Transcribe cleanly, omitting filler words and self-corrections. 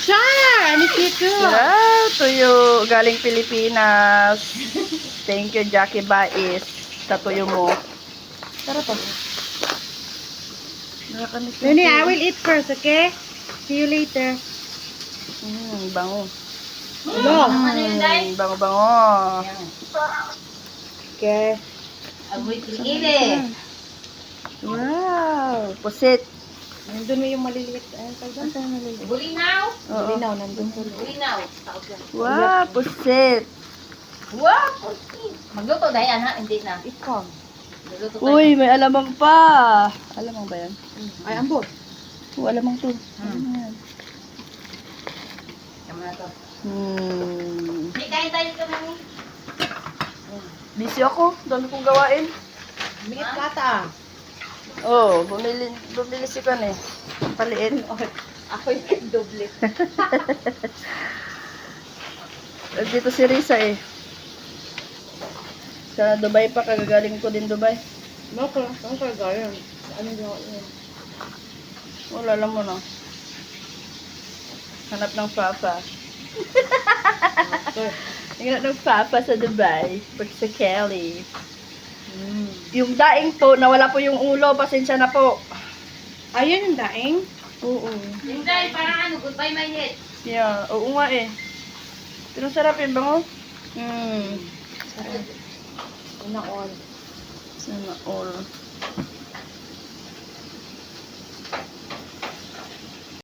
Char! Ano dito? Wow, tuyo galing Pilipinas. Thank you, Jackie Bais, sa tuyo mo. Sarap pa. Nakakamiss na Nani, I tuyo. will eat first, okay? See you later. Bango. Hello. Bango. Okay. Agoy kilikili. Wow, pusit. Nandun mo yung maliliit. Ayun, tawag doon. Saan maliliit? Bulinaw. Oo. Linaw, nandun po. Bulinaw. Tawag yan. Wow, pusit. Wow! Magluto dahil ana, hindi na. Ikaw. Magluto tayo. Uy, may alamang pa. Alamang ba yan? Ay, ambot. Oo, alamang to. Ano yan? Tama na to. Hmm. May kain tayo kami. Busy ako. Dami kong gawain. Miit kata. Oh, bumili si Kan eh. Paliit. Ako yung doble. Dito si Risa eh. Sa Dubai pa, kagagaling ko din Dubai. Bakit? Ang kagayan. Anong gawa yun? Wala lang mo na. Hanap ng papa. Hanap ng papa sa Dubai. Pag sa Kelly. Yung daing po, nawala po yung ulo. Pasensya na po. Ayun yung daing. Oo. Hindi, parang ano, goodbye my head. Yeah, oo nga eh. Pero sarap yung bango. Una all. Sana all.